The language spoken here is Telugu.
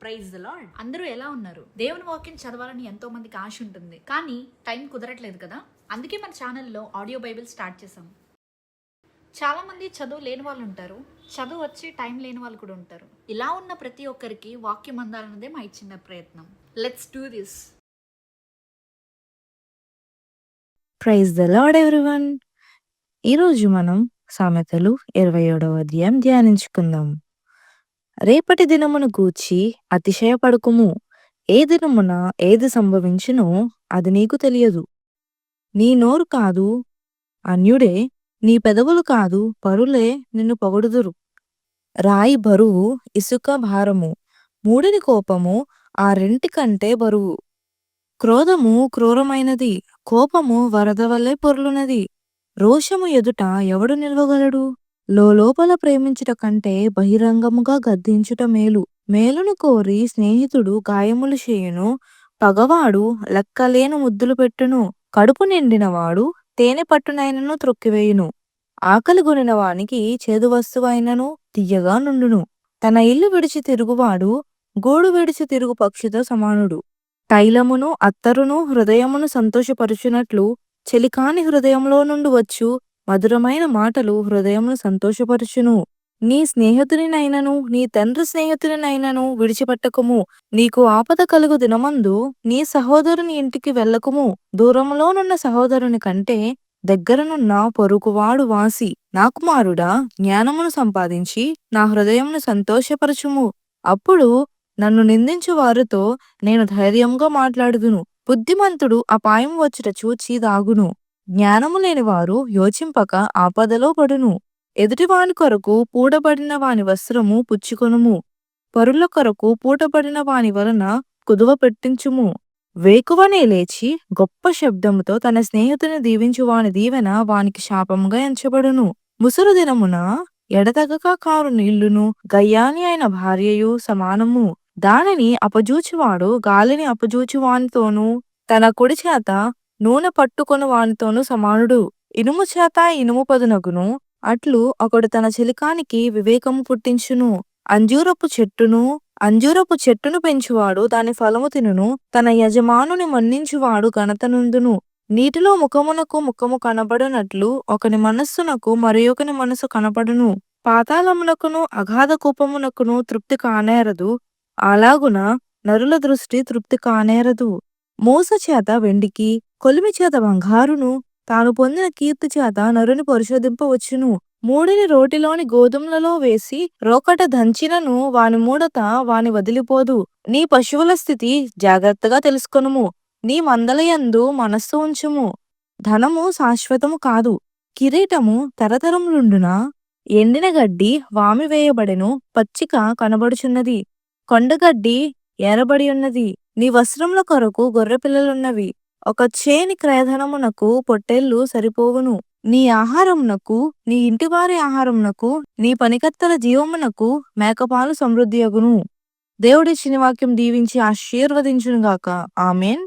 Praise the lord. అందరూ ఎలా ఉన్నారు? దేవుని వాక్యం చదవాలని ఎంతో మందికి ఆశ ఉంటుంది, కానీ టైం కుదరట్లేదు కదా. అందుకే మన ఛానల్లో ఆడియో బైబిల్ స్టార్ట్ చేసాం. చాలా మంది చదువు లేని వాళ్ళు ఉంటారు, చదువు వచ్చి టైం లేని వాళ్ళు కూడా ఉంటారు. ఇలా ఉన్న ప్రతి ఒక్కరికి వాక్యం అందాలన్నదే మా చిన్న ప్రయత్నం. Let's do this. Praise the lord everyone. ఈరోజు మనం సామెతలు 27వ అధ్యాయం ధ్యానించుకుందాం. రేపటి దినమును గూర్చి అతిశయపడకుము. ఏ దినమున ఏది సంభవించునో అది నీకు తెలియదు. నీ నోరు కాదు అన్యుడే, నీ పెదవులు కాదు పరులే నిన్ను పొగడుదురు. రాయి బరువు, ఇసుక భారము, మూడిని కోపము ఆ రెంటికంటే బరువు. క్రోధము క్రూరమైనది, కోపము వరద వలె పొర్లునది. రోషము ఎదుట ఎవడు నిలవగలడు? లోపల ప్రేమించుట కంటే బహిరంగముగా గద్దించుట మేలు. మేలును కోరి స్నేహితుడు గాయములు చేయును, పగవాడు లెక్కలేని ముద్దులు పెట్టును. కడుపు నిండినవాడు తేనె పట్టునైనను త్రొక్కివేయును. ఆకలి గొనిన వానికి చేదు వస్తువైనను తియ్యగా నుండును. తన ఇల్లు విడిచి తిరుగువాడు గూడు విడిచి తిరుగు పక్షితో సమానుడు. తైలమును అత్తరును హృదయమును సంతోషపరుచునట్లు చెలికాని హృదయంలో నుండి వచ్చు మధురమైన మాటలు హృదయమును సంతోషపరుచును. నీ స్నేహితునినైనను నీ తండ్రి స్నేహితునినైనను విడిచిపెట్టకుము. నీకు ఆపద కలుగు దినమందు నీ సహోదరుని ఇంటికి వెళ్ళకుము. దూరములోనున్న సహోదరుని కంటే దగ్గరనున్న పొరుగువాడు వాసి. నా కుమారుడా, జ్ఞానమును సంపాదించి నా హృదయమును సంతోషపరచుము. అప్పుడు నన్ను నిందించు వారితో నేను ధైర్యంగా మాట్లాడుదును. బుద్ధిమంతుడు అపాయం వచ్చుట చూచి దాగును. జ్ఞానము లేని వారు యోచింపక ఆపదలో పడును. ఎదుటివాని కొరకు పూడబడిన వాని వస్త్రము పుచ్చుకొనుము. పరుల కొరకు పూటబడిన వాని వలన కుదువ పెట్టించుము. వేకువనే లేచి గొప్ప శబ్దముతో తన స్నేహితుని దీవించు వాని దీవెన వానికి శాపముగా ఎంచబడును. ముసురు దినమున ఎడతెగక కారు నీళ్లును గయ్యాని అయిన భార్యయు సమానము. దానిని అపజూచువాడు గాలిని అపజూచువానితోనూ తన కుడి చేత నూనె పట్టుకొను వానితోనూ సమానుడు. ఇనుము చేత ఇనుము పదునగును, అట్లు ఒకడు తన చిలికానికి వివేకము పుట్టించును. అంజూరపు చెట్టును పెంచువాడు దాని ఫలము తినును. తన యజమానుని మన్నించువాడు ఘనత నొందును. నీటిలో ముఖమునకు ముఖము కనబడినట్లు ఒకని మనస్సునకు మరి ఒకని మనసు కనపడును. పాతాళమునకును అగాధ కూపమునకును తృప్తి కానేరదు, అలాగున నరుల దృష్టి తృప్తి కానేరదు. మోస చేత వెండికి, కొలిమి చేత బంగారును, తాను పొందిన కీర్తి చేత నరుని పరిశోధింపవచ్చును. మూడిని రోటిలోని గోధుమలలో వేసి రోకట దంచినను వాని మూడత వాని వదిలిపోదు. నీ పశువుల స్థితి జాగ్రత్తగా తెలుసుకొనుము. నీ మందలయందు మనస్సు ఉంచుము. ధనము శాశ్వతము కాదు, కిరీటము తరతరములుండునా. ఎండిన గడ్డి వామి వేయబడెను, పచ్చిక కనబడుచున్నది. కొండగడ్డి ఏరబడి ఉన్నది. నీ వస్త్రముల కొరకు గొర్రెపిల్లలున్నవి. ఒక చేని క్రయధనమునకు పొట్టేళ్లు సరిపోవును. నీ ఆహారమునకు, నీ ఇంటివారి ఆహారమునకు, నీ పనికత్తెల జీవమునకు మేకపాలు సమృద్ధియగును. దేవుడిచ్చిన వాక్యం దీవించి ఆశీర్వదించునుగాక. ఆమేన్.